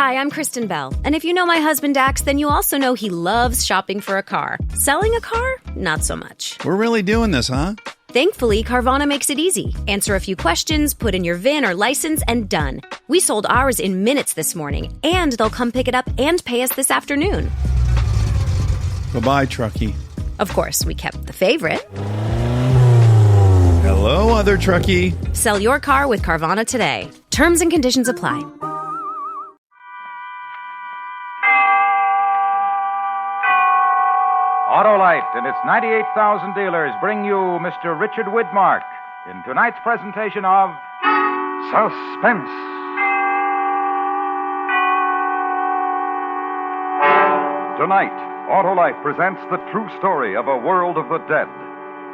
Hi, I'm Kristen Bell, and if you know my husband Dax, then you also know he loves shopping for a car. Selling a car? Not so much. We're really doing this, huh? Thankfully, Carvana makes it easy. Answer a few questions, put in your VIN or license, and done. We sold ours in minutes this morning, and they'll come pick it up and pay us this afternoon. Bye-bye, Truckee. Of course, we kept the favorite. Hello, other Truckee. Sell your car with Carvana today. Terms and conditions apply. Autolite and its 98,000 dealers bring you Mr. Richard Widmark in tonight's presentation of Suspense. Tonight, Autolite presents the true story of a world of the dead.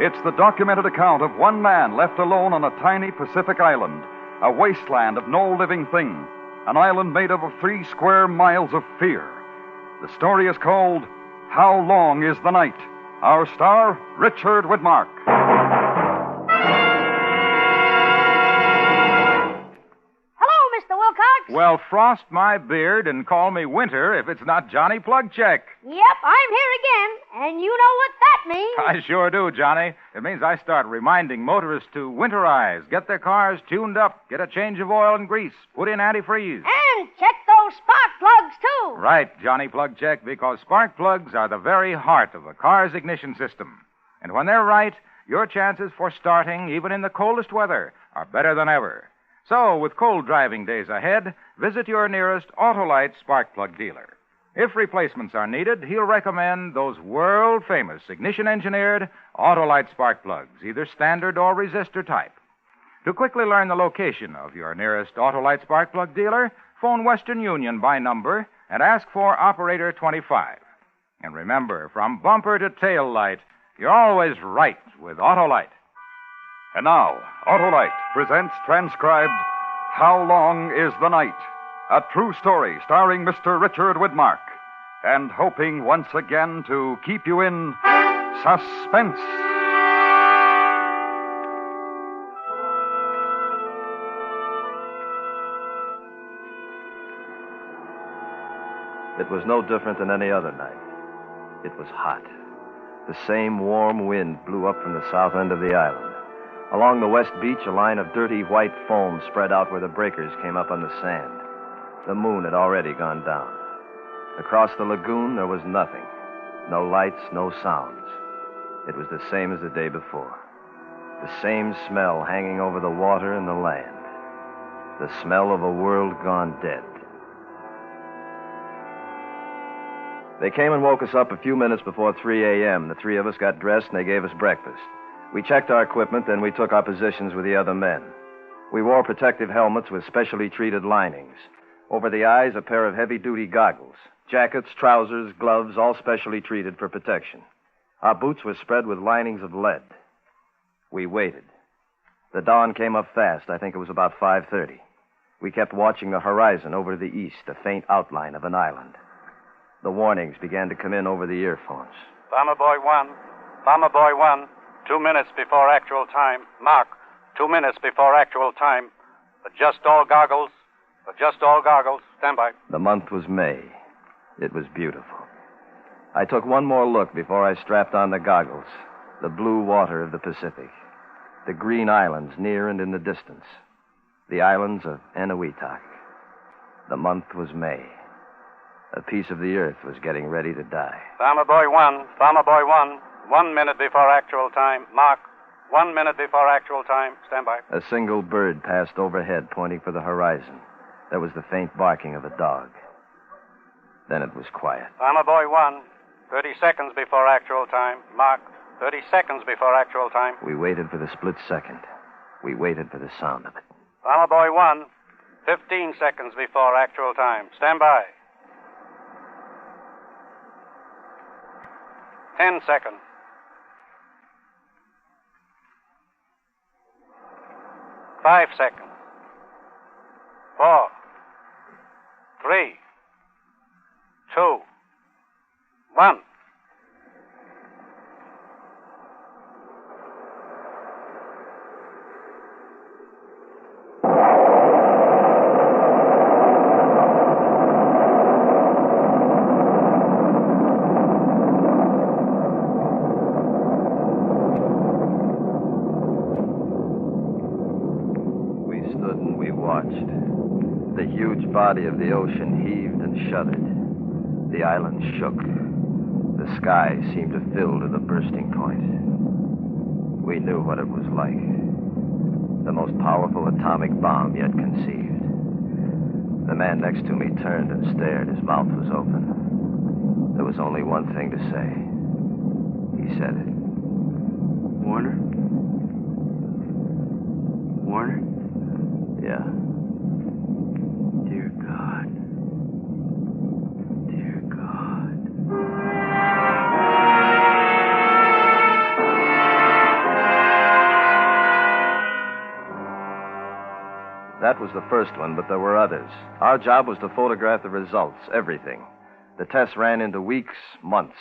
It's the documented account of one man left alone on a tiny Pacific island, a wasteland of no living thing, an island made up of 3 square miles of fear. The story is called How Long is the Night? Our star, Richard Widmark. Hello, Mr. Wilcox. Well, frost my beard and call me Winter if it's not Johnny Plugcheck. Yep, I'm here again, and you know what that means. I sure do, Johnny. It means I start reminding motorists to winterize, get their cars tuned up, get a change of oil and grease, put in antifreeze. And check those spark plugs, too. Right, Johnny Plugcheck, because spark plugs are the very heart of a car's ignition system. And when they're right, your chances for starting, even in the coldest weather, are better than ever. So, with cold driving days ahead, visit your nearest Autolite spark plug dealer. If replacements are needed, he'll recommend those world-famous ignition-engineered Autolite spark plugs, either standard or resistor type. To quickly learn the location of your nearest Autolite spark plug dealer, phone Western Union by number and ask for Operator 25. And remember, from bumper to tail light, you're always right with Autolite. And now, Autolite presents transcribed How Long is the Night? A true story starring Mr. Richard Widmark, and hoping once again to keep you in suspense. It was no different than any other night. It was hot. The same warm wind blew up from the south end of the island. Along the west beach, a line of dirty white foam spread out where the breakers came up on the sand. The moon had already gone down. Across the lagoon, there was nothing. No lights, no sounds. It was the same as the day before. The same smell hanging over the water and the land. The smell of a world gone dead. They came and woke us up a few minutes before 3 a.m. The 3 of us got dressed and they gave us breakfast. We checked our equipment, then we took our positions with the other men. We wore protective helmets with specially treated linings. Over the eyes, a pair of heavy-duty goggles. Jackets, trousers, gloves, all specially treated for protection. Our boots were spread with linings of lead. We waited. The dawn came up fast. I think it was about 5:30. We kept watching the horizon over the east, a faint outline of an island. The warnings began to come in over the earphones. Bomber Boy 1, 2 minutes before actual time. Mark, 2 minutes before actual time. Adjust all goggles. Stand by. The month was May. It was beautiful. I took one more look before I strapped on the goggles. The blue water of the Pacific. The green islands near and in the distance. The islands of Enewetak. The month was May. A piece of the earth was getting ready to die. Bomber Boy 1, 1 minute before actual time. Mark, 1 minute before actual time. Stand by. A single bird passed overhead, pointing for the horizon. There was the faint barking of a dog. Then it was quiet. Bomber Boy 1, 30 seconds before actual time. Mark, 30 seconds before actual time. We waited for the split second. We waited for the sound of it. Bomber Boy 1, 15 seconds before actual time. Stand by. 10 seconds. 5 seconds. 4, 3, 2, 1. body of the ocean heaved and shuddered. The island shook. The sky seemed to fill to the bursting point. We knew what it was like. The most powerful atomic bomb yet conceived. The man next to me turned and stared. His mouth was open. There was only one thing to say. He said it. Warner? Warner? Yeah. Dear God. Dear God. That was the first one, but there were others. Our job was to photograph the results, everything. The tests ran into weeks, months.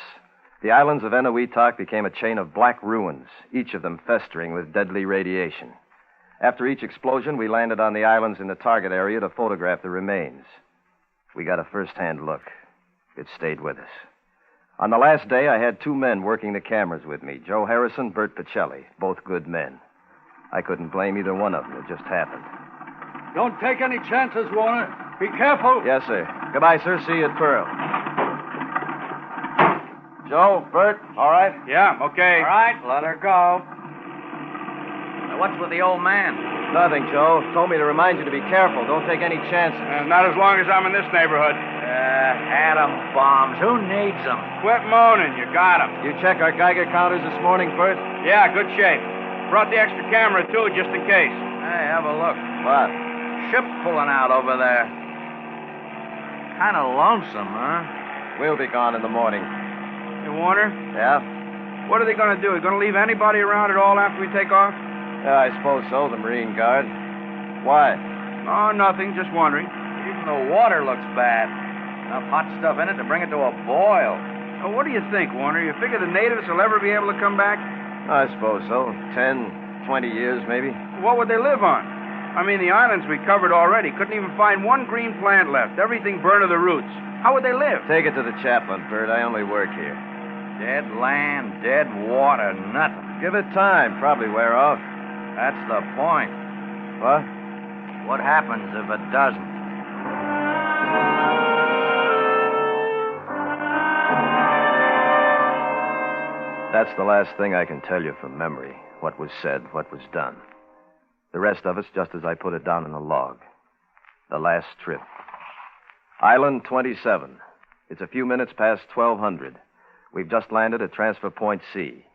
The islands of Ep482 became a chain of black ruins, each of them festering with deadly radiation. After each explosion, we landed on the islands in the target area to photograph the remains. We got a first-hand look. It stayed with us. On the last day, I had 2 men working the cameras with me, Joe Harrison, Bert Pacelli, both good men. I couldn't blame either one of them. It just happened. Don't take any chances, Warner. Be careful. Yes, sir. Goodbye, sir. See you at Pearl. Joe, Bert, all right? Yeah, okay. All right, let her go. Now, what's with the old man? Nothing, Joe. Told me to remind you to be careful. Don't take any chances. Not as long as I'm in this neighborhood. Atom bombs. Who needs them? Quit moaning. You got 'em. You check our Geiger counters this morning, Bert? Yeah, good shape. Brought the extra camera, too, just in case. Hey, have a look. What? Ship pulling out over there. Kind of lonesome, huh? We'll be gone in the morning. Hey, Warner, Yeah? what are they going to do? Are they going to leave anybody around at all after we take off? Yeah, I suppose so, the Marine Guard. Why? Oh, nothing. Just wondering. Even the water looks bad. Enough hot stuff in it to bring it to a boil. Oh, what do you think, Warner? You figure the natives will ever be able to come back? I suppose so. 10, 20 years, maybe. What would they live on? I mean, the islands we covered already. Couldn't even find one green plant left. Everything burned to the roots. How would they live? Take it to the chaplain, Bert. I only work here. Dead land, dead water, nothing. Give it time. Probably wear off. That's the point. What? What happens if it doesn't? That's the last thing I can tell you from memory. What was said, what was done. The rest of it's just as I put it down in the log. The last trip. Island 27. It's a few minutes past 1200. We've just landed at Transfer Point C.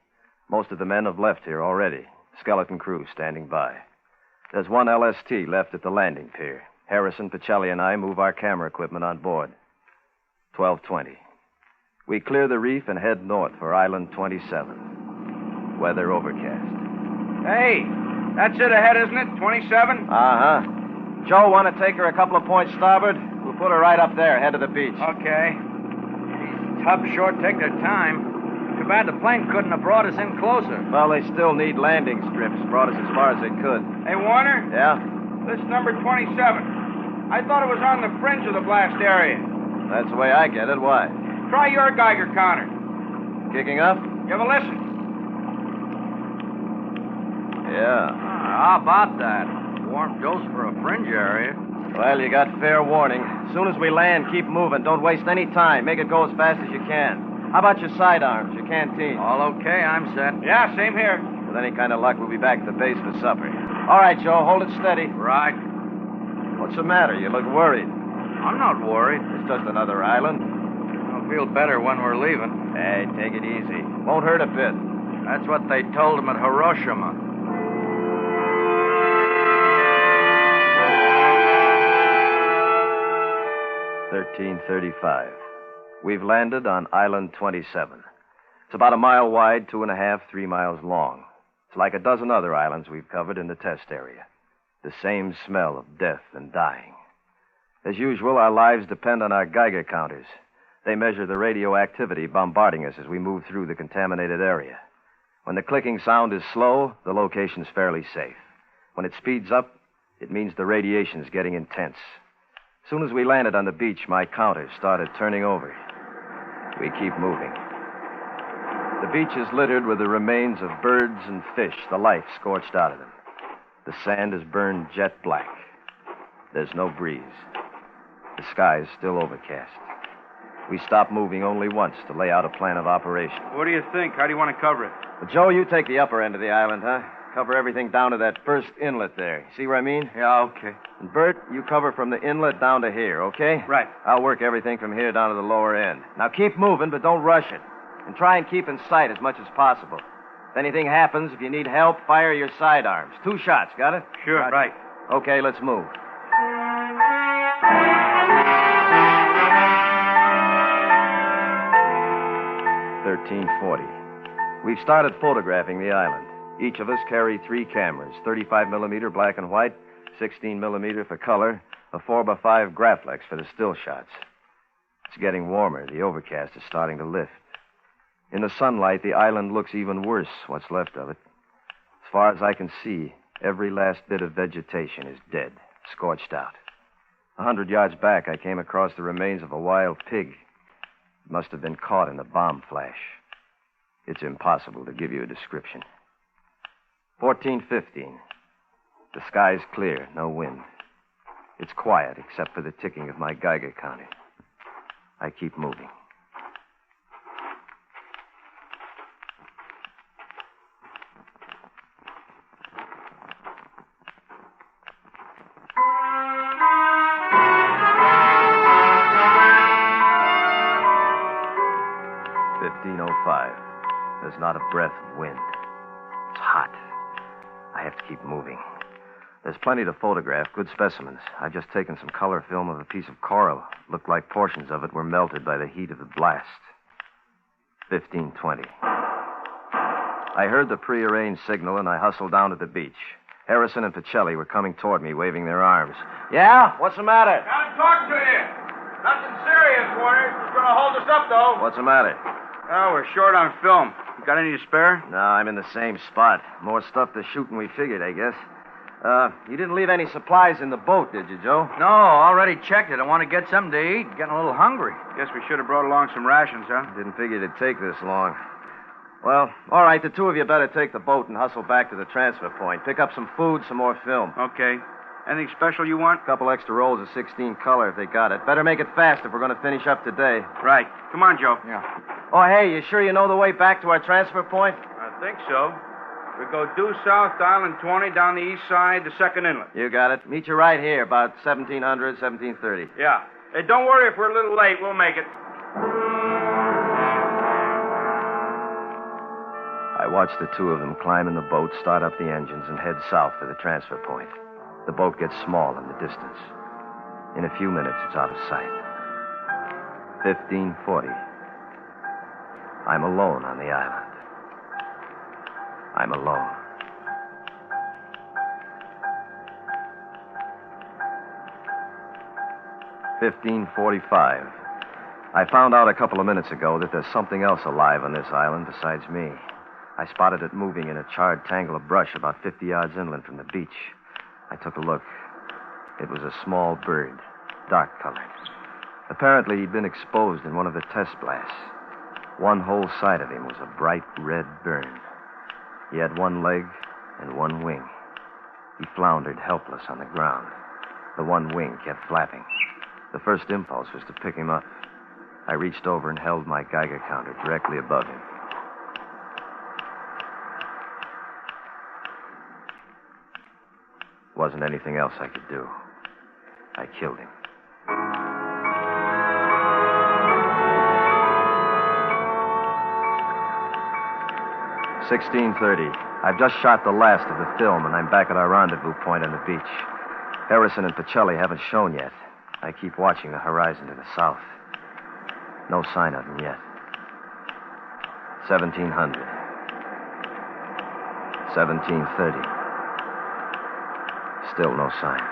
Most of the men have left here already. Skeleton crew standing by. There's one LST left at the landing pier. Harrison, Pacelli, and I move our camera equipment on board. 12:20. We clear the reef and head north for Island 27. Weather overcast. Hey, that's it ahead, isn't it? 27? Uh-huh. Joe, want to take her a couple of points starboard? We'll put her right up there, head of the beach. Okay. These tubs sure take their time. Too bad the plane couldn't have brought us in closer. Well, they still need landing strips. Brought us as far as they could. Hey, Warner, Yeah? this number 27. I thought it was on the fringe of the blast area. That's the way I get it. Why? Try your Geiger counter. Kicking up? Give a listen. Yeah. How about that? Warm dose for a fringe area. Well, you got fair warning. As soon as we land, keep moving. Don't waste any time. Make it go as fast as you can. How about your sidearms, your canteen? All okay, I'm set. Yeah, same here. With any kind of luck, we'll be back at the base for supper. All right, Joe, hold it steady. Right. What's the matter? You look worried. I'm not worried. It's just another island. I'll feel better when we're leaving. Hey, take it easy. Won't hurt a bit. That's what they told him at Hiroshima. $13.35. We've landed on Island 27. It's about a mile wide, 2.5, 3 miles long. It's like a dozen other islands we've covered in the test area. The same smell of death and dying. As usual, our lives depend on our Geiger counters. They measure the radioactivity bombarding us as we move through the contaminated area. When the clicking sound is slow, the location's fairly safe. When it speeds up, it means the radiation's getting intense. As soon as we landed on the beach, my counters started turning over. We keep moving. The beach is littered with the remains of birds and fish, the life scorched out of them. The sand is burned jet black. There's no breeze. sky is still overcast. We stopped moving only once to lay out a plan of operation. What do you think? How do you want to cover it? Well, Joe, you take the upper end of the island, huh? Cover everything down to that first inlet there. See what I mean? Yeah, okay. And Bert, you cover from the inlet down to here, okay? Right. I'll work everything from here down to the lower end. Now keep moving, but don't rush it. And try and keep in sight as much as possible. If anything happens, if you need help, fire your sidearms. 2 shots, got it? Sure, right. Okay, let's move. $13.40. We've started photographing the island. Each of us carry 3 cameras, 35 millimeter black and white, 16 millimeter for color, a 4x5 Graflex for the still shots. It's getting warmer. The overcast is starting to lift. In the sunlight, the island looks even worse, what's left of it. As far as I can see, every last bit of vegetation is dead, scorched out. 100 yards back, I came across the remains of a wild pig. It must have been caught in the bomb flash. It's impossible to give you a description. 14:15. The sky's clear, no wind. It's quiet except for the ticking of my Geiger counter. I keep moving. There's not a breath of wind. It's hot. I have to keep moving. There's plenty to photograph, good specimens. I've just taken some color film of a piece of coral. Looked like portions of it were melted by the heat of the blast. 15:20. I heard the prearranged signal, and I hustled down to the beach. Harrison and Pacelli were coming toward me, waving their arms. Yeah? What's the matter? Gotta talk to you. Nothing serious, Warner. It's going to hold us up, though. What's the matter? Oh, we're short on film. You got any to spare? No, I'm in the same spot. More stuff to shoot than we figured, I guess. You didn't leave any supplies in the boat, did you, Joe? No, already checked it. I want to get something to eat. Getting a little hungry. Guess we should have brought along some rations, huh? Didn't figure it'd take this long. Well, all right, the 2 of you better take the boat and hustle back to the transfer point. Pick up some food, some more film. Okay. Anything special you want? A couple extra rolls of 16 color if they got it. Better make it fast if we're going to finish up today. Right. Come on, Joe. Yeah. Oh, hey, you sure you know the way back to our transfer point? I think so. We go due south to Island 20, down the east side, the second inlet. You got it. Meet you right here, about 1700, 1730. Yeah. Hey, don't worry if we're a little late. We'll make it. I watched the 2 of them climb in the boat, start up the engines, and head south for the transfer point. The boat gets small in the distance. In a few minutes, it's out of sight. 15:40. I'm alone on the island. I'm alone. $15:45. I found out a couple of minutes ago that there's something else alive on this island besides me. I spotted it moving in a charred tangle of brush about 50 yards inland from the beach. I took a look. It was a small bird, dark colored. Apparently, he'd been exposed in one of the test blasts. One whole side of him was a bright red burn. He had 1 leg and 1 wing. He floundered helpless on the ground. The 1 wing kept flapping. The first impulse was to pick him up. I reached over and held my Geiger counter directly above him. Wasn't anything else I could do. I killed him. $16:30. I've just shot the last of the film, and I'm back at our rendezvous point on the beach. Harrison and Pacelli haven't shown yet. I keep watching the horizon to the south. No sign of them yet. 1700. 17:30. Still no sign.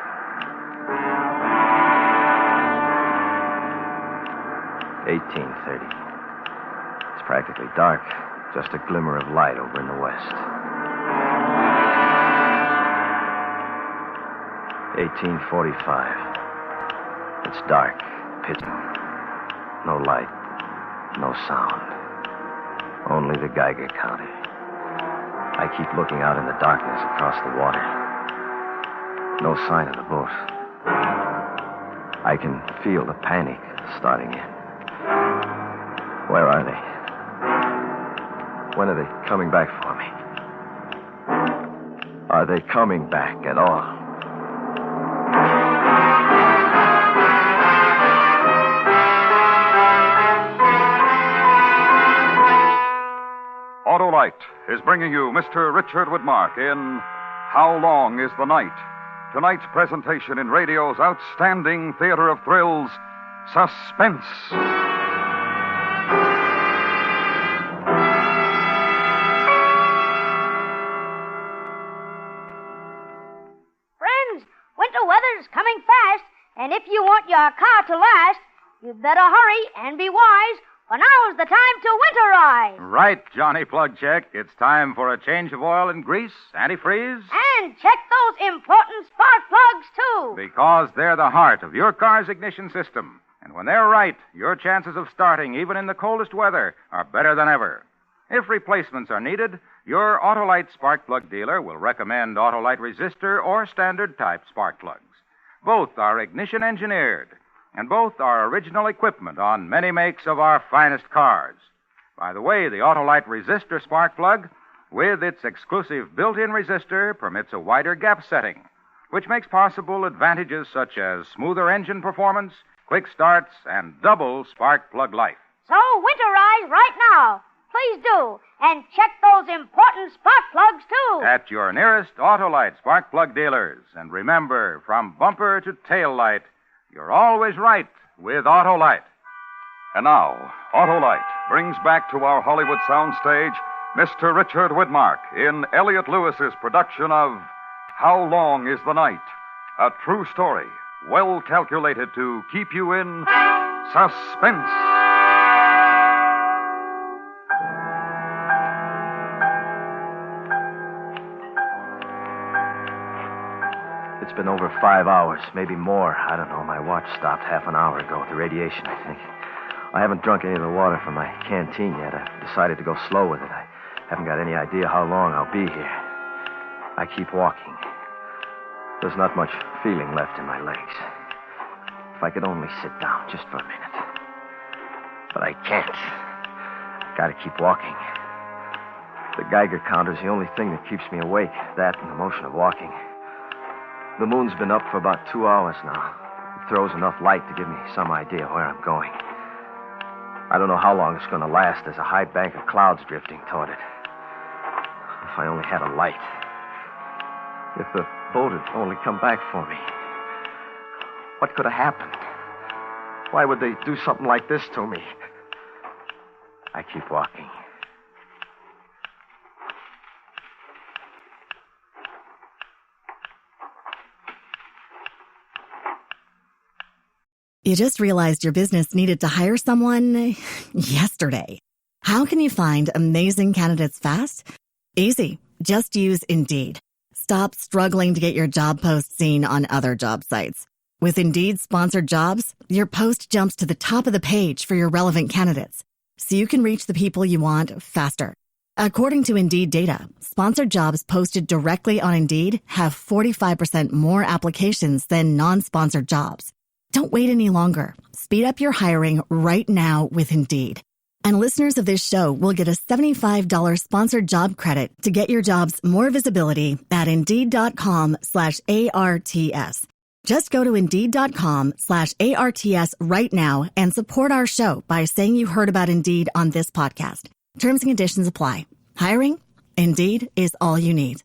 18:30. It's practically dark. Just a glimmer of light over in the west. 18:45. It's dark, pitch. No light, no sound. Only the Geiger counter. I keep looking out in the darkness across the water. No sign of the boat. I can feel the panic starting in. Where are they? When are they coming back for me? Are they coming back at all? Autolite is bringing you Mr. Richard Widmark in How Long is the Night? Tonight's presentation in radio's outstanding theater of thrills, Suspense. Friends, winter weather's coming fast, and if you want your car to last, you'd better hurry and be wise, for now's the time to winterize. Right, Johnny Plugcheck. It's time for a change of oil and grease, antifreeze. And check those important spark plugs, too. Because they're the heart of your car's ignition system. And when they're right, your chances of starting, even in the coldest weather, are better than ever. If replacements are needed, your Autolite spark plug dealer will recommend Autolite resistor or standard type spark plugs. Both are ignition engineered, and both are original equipment on many makes of our finest cars. By the way, the Autolite resistor spark plug, with its exclusive built-in resistor, permits a wider gap setting, which makes possible advantages such as smoother engine performance, quick starts, and double spark plug life. So winterize right now. Please do. And check those important spark plugs, too. At your nearest Autolite spark plug dealers. And remember, from bumper to tail light, you're always right with Autolite. And now, Autolite brings back to our Hollywood soundstage Mr. Richard Widmark in Elliot Lewis's production of How Long is the Night? A true story, well calculated to keep you in suspense. It's been over 5 hours, maybe more. I don't know. My watch stopped half an hour ago with the radiation, I think. I haven't drunk any of the water from my canteen yet. I've decided to go slow with it. I haven't got any idea how long I'll be here. I keep walking. There's not much feeling left in my legs. If I could only sit down just for a minute. But I can't. Gotta keep walking. The Geiger counter's the only thing that keeps me awake. That and the motion of walking. The moon's been up for about 2 hours now. It throws enough light to give me some idea where I'm going. I don't know how long it's going to last. There's a high bank of clouds drifting toward it. If I only had a light. If the boat had only come back for me. What could have happened? Why would they do something like this to me? I keep walking. You just realized your business needed to hire someone yesterday. How can you find amazing candidates fast? Easy. Just use Indeed. Stop struggling to get your job post seen on other job sites. With Indeed sponsored jobs, your post jumps to the top of the page for your relevant candidates, so you can reach the people you want faster. According to Indeed data, sponsored jobs posted directly on Indeed have 45% more applications than non-sponsored jobs. Don't wait any longer. Speed up your hiring right now with Indeed. And listeners of this show will get a $75 sponsored job credit to get your jobs more visibility at Indeed.com/ARTS. Just go to Indeed.com/ARTS right now and support our show by saying you heard about Indeed on this podcast. Terms and conditions apply. Hiring? Indeed is all you need.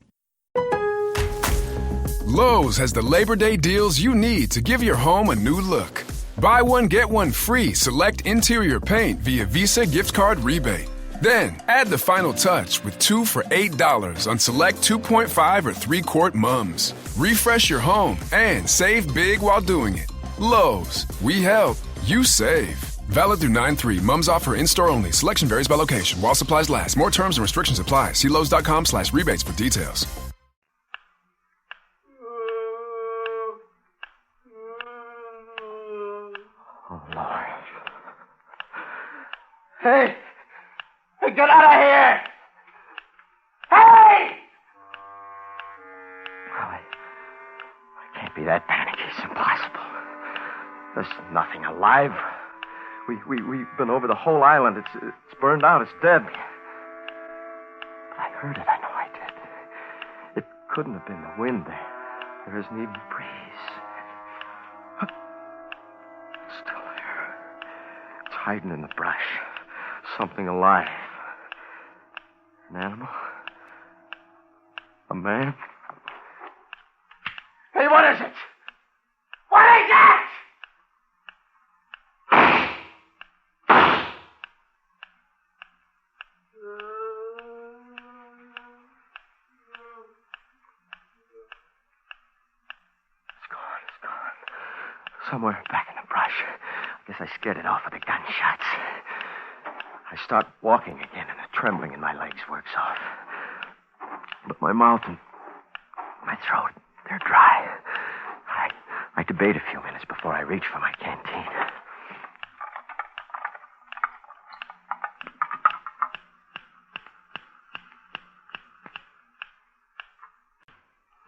Lowe's has the Labor Day deals you need to give your home a new look. Buy one, get one free select interior paint via Visa gift card rebate. Then, add the final touch with 2 for $8 on select 2.5 or 3-quart mums. Refresh your home and save big while doing it. Lowe's, we help, you save. Valid through 9/3. Mums offer in-store only. Selection varies by location. While supplies last. More terms and restrictions apply. See Lowe's.com/rebates for details. Oh, Lord. Hey! Hey, get out of here! Hey! Well, I can't be that panicky. It's impossible. There's nothing alive. We've been over the whole island. It's burned out. It's dead. I heard it. I know I did. It couldn't have been the wind. There isn't even a breeze. It's still there. It's hiding in the brush. Something alive. An animal? A man? Hey, what is it? What is it? Somewhere back in the brush. I guess I scared it off with the gunshots. I start walking again, and the trembling in my legs works off. But my mouth and my throat, they're dry. I debate a few minutes before I reach for my canteen.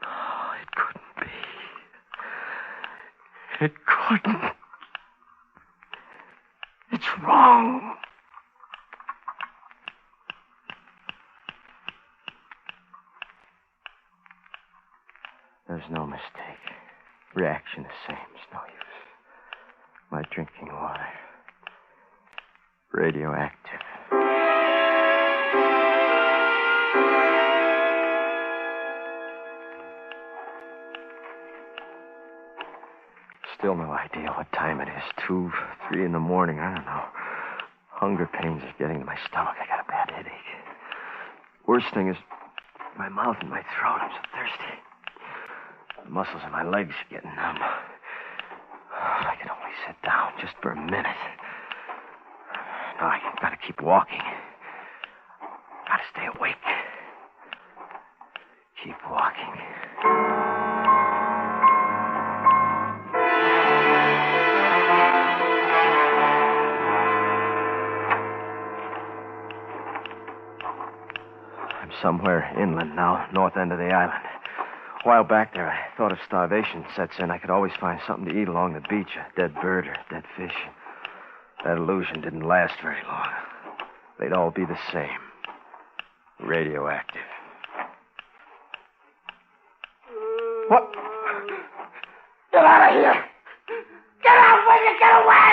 Oh, it couldn't be. It couldn't. It's wrong. There's no mistake. Reaction the same. It's no use. My drinking water. Radioactive. Still no idea what time it is. 2, 3 in the morning. I don't know. Hunger pains are getting to my stomach. I got a bad headache. Worst thing is my mouth and my throat. I'm so thirsty. The muscles in my legs are getting numb. If I could only sit down just for a minute. No, I gotta keep walking. Gotta stay awake. Keep walking. I'm somewhere inland now, north end of the island. A while back there, I thought if starvation sets in, I could always find something to eat along the beach, a dead bird or dead fish. That illusion didn't last very long. They'd all be the same. Radioactive. What? Get out of here! Get out, will you? Get away!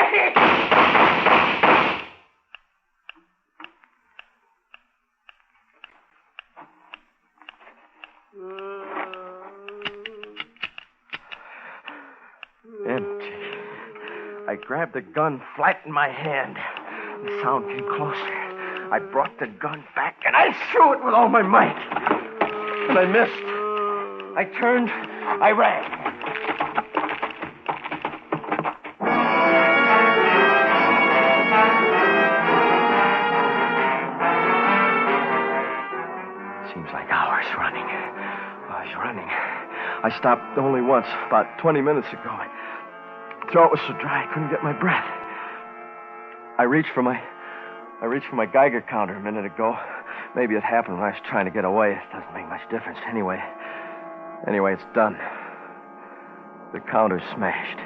Empty. I grabbed the gun flat in my hand. The sound came closer. I brought the gun back and I threw it with all my might. And I missed. I turned. I ran. Seems like hours running. I was running. I stopped only once, about 20 minutes ago. My throat was so dry I couldn't get my breath. I reached for my Geiger counter a minute ago. Maybe it happened when I was trying to get away. It doesn't make much difference. Anyway, it's done. The counter's smashed.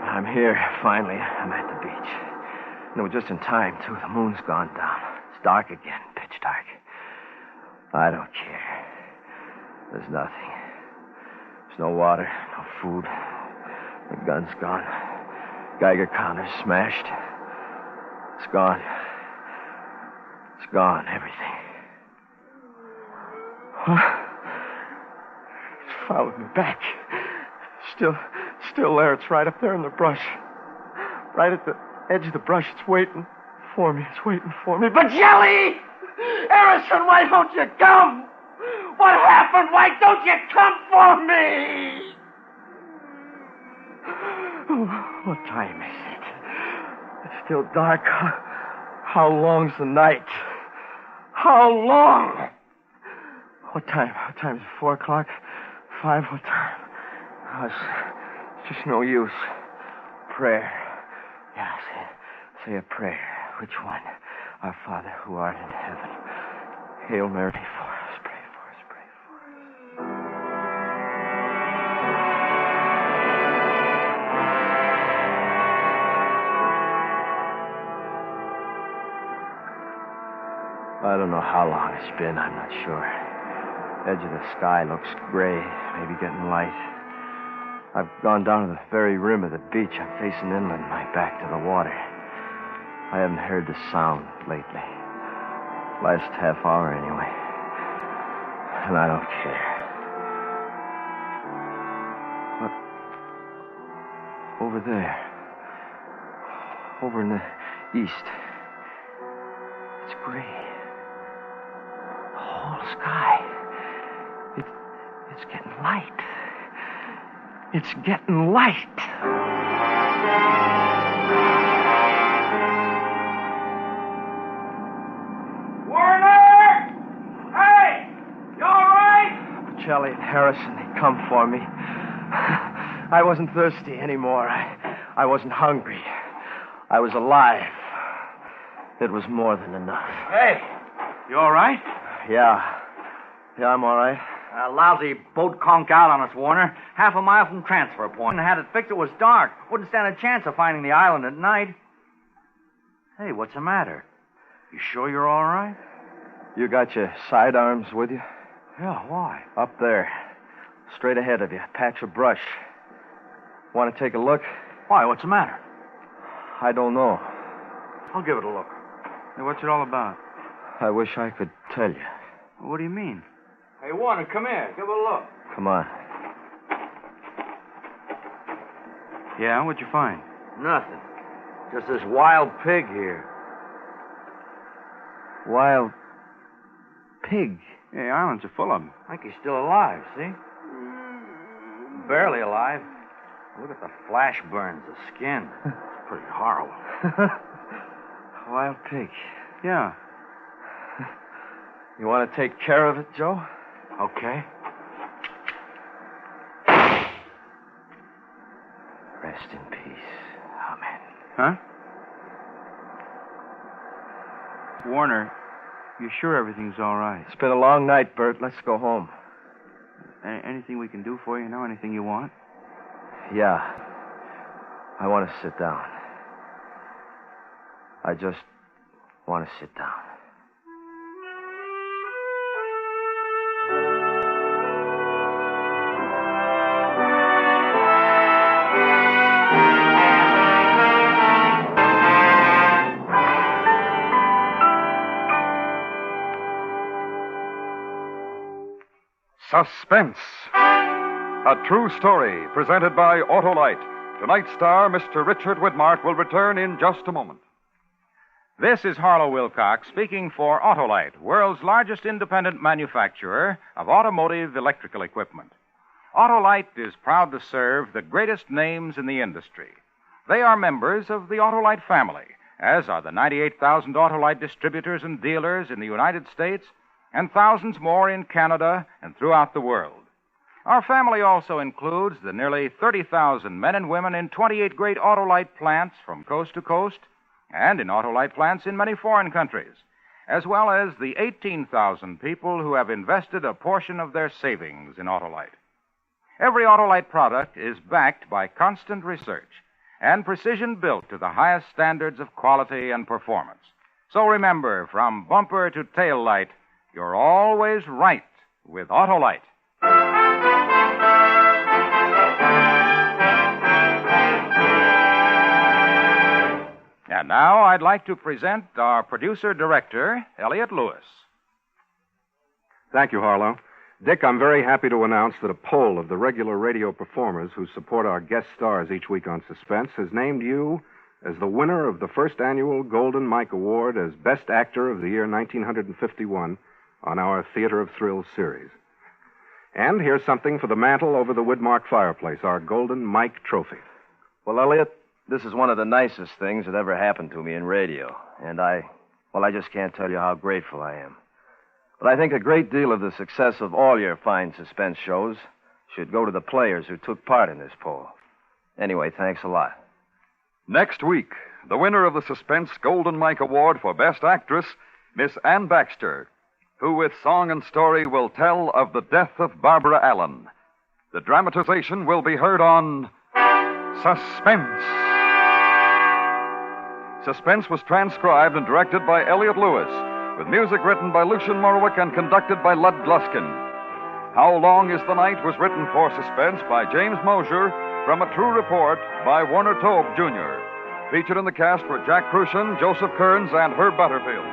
I'm here, finally. I'm at the beach. No, just in time, too. The moon's gone down. It's dark again, pitch dark. I don't care. There's nothing. There's no water, no food. The gun's gone. Geiger counter's smashed. It's gone. It's gone, everything. It's followed me back. Still there. It's right up there in the brush. Right at the edge of the brush. It's waiting for me. It's waiting for me. But Jelly! Harrison, why don't you come? What happened? Why don't you come for me? What time is it? It's still dark. How long's the night? How long? What time? What time is it? 4 o'clock? 5? What time? Oh, it's just no use. Prayer. Yeah, say a prayer. Which one? Our Father who art in heaven. Hail Mary, for us. I don't know how long it's been. I'm not sure. Edge of the sky looks gray, maybe getting light. I've gone down to the very rim of the beach. I'm facing inland, my back to the water. I haven't heard the sound lately. Last half hour, anyway. And I don't care. Look. Over there. Over in the east. It's gray. The whole sky. It's getting light. It's getting light. Warner! Hey! You all right? Charlie and Harrison, they come for me. I wasn't thirsty anymore. I wasn't hungry. I was alive. It was more than enough. Hey! You all right? Yeah. Yeah, I'm all right. A lousy boat conked out on us, Warner. Half a mile from transfer point. And had it fixed, it was dark. Wouldn't stand a chance of finding the island at night. Hey, what's the matter? You sure you're all right? You got your sidearms with you? Yeah, why? Up there. Straight ahead of you. Patch of brush. Want to take a look? Why, what's the matter? I don't know. I'll give it a look. Hey, what's it all about? I wish I could tell you. What do you mean? Hey, Warner, come here. Give it a look. Come on. Yeah, what'd you find? Nothing. Just this wild pig here. Wild pig? Yeah, the islands are full of them. I think he's still alive, see? Barely alive. Look at the flash burns, the skin. It's pretty horrible. Wild pig. Yeah. You want to take care of it, Joe? Okay. Rest in peace. Amen. Huh? Warner, you sure everything's all right? It's been a long night, Bert. Let's go home. Anything we can do for you now? Anything you want? Yeah. I want to sit down. I just want to sit down. Suspense. A true story presented by Autolite. Tonight's star, Mr. Richard Widmark, will return in just a moment. This is Harlow Wilcox speaking for Autolite, world's largest independent manufacturer of automotive electrical equipment. Autolite is proud to serve the greatest names in the industry. They are members of the Autolite family, as are the 98,000 Autolite distributors and dealers in the United States and thousands more in Canada and throughout the world. Our family also includes the nearly 30,000 men and women in 28 great Autolite plants from coast to coast and in Autolite plants in many foreign countries, as well as the 18,000 people who have invested a portion of their savings in Autolite. Every Autolite product is backed by constant research and precision built to the highest standards of quality and performance. So remember, from bumper to tail light, you're always right with Autolite. And now I'd like to present our producer-director, Elliot Lewis. Thank you, Harlow. Dick, I'm very happy to announce that a poll of the regular radio performers who support our guest stars each week on Suspense has named you as the winner of the first annual Golden Mike Award as Best Actor of the year 1951 on our Theater of Thrills series. And here's something for the mantel over the Widmark fireplace, our Golden Mike trophy. Well, Elliot, this is one of the nicest things that ever happened to me in radio. And I just can't tell you how grateful I am. But I think a great deal of the success of all your fine suspense shows should go to the players who took part in this poll. Anyway, thanks a lot. Next week, the winner of the Suspense Golden Mike Award for Best Actress, Miss Ann Baxter, who with song and story will tell of the death of Barbara Allen. The dramatization will be heard on Suspense. Suspense was transcribed and directed by Elliot Lewis, with music written by Lucille Ball and conducted by Lud Gluskin. How Long is the Night was written for Suspense by James Mosher from a true report by Warner Tobe, Jr. Featured in the cast were Jack Crucian, Joseph Kearns, and Herb Butterfield.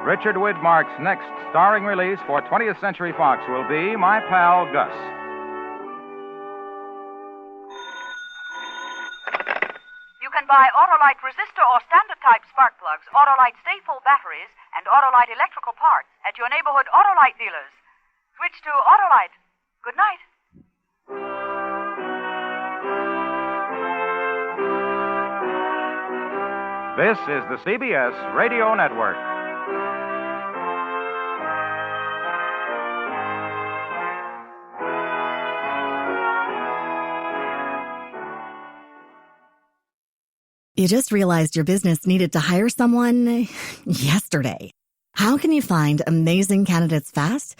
Richard Widmark's next starring release for 20th Century Fox will be My Pal Gus. You can buy Autolite resistor or standard type spark plugs, Autolite stay-full batteries, and Autolite electrical parts at your neighborhood Autolite dealers. Switch to Autolite. Good night. This is the CBS Radio Network. You just realized your business needed to hire someone yesterday. How can you find amazing candidates fast?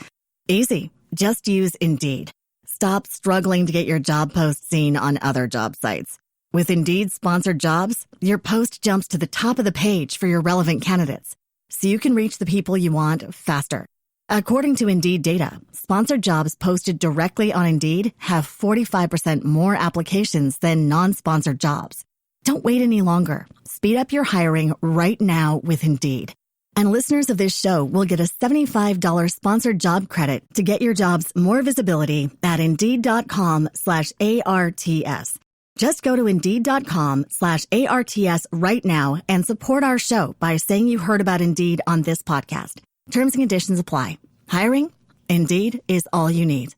Easy. Just use Indeed. Stop struggling to get your job post seen on other job sites. With Indeed sponsored jobs, your post jumps to the top of the page for your relevant candidates, so you can reach the people you want faster. According to Indeed data, sponsored jobs posted directly on Indeed have 45% more applications than non-sponsored jobs. Don't wait any longer. Speed up your hiring right now with Indeed. And listeners of this show will get a $75 sponsored job credit to get your jobs more visibility at Indeed.com/ARTS. Just go to Indeed.com/ARTS right now and support our show by saying you heard about Indeed on this podcast. Terms and conditions apply. Hiring? Indeed is all you need.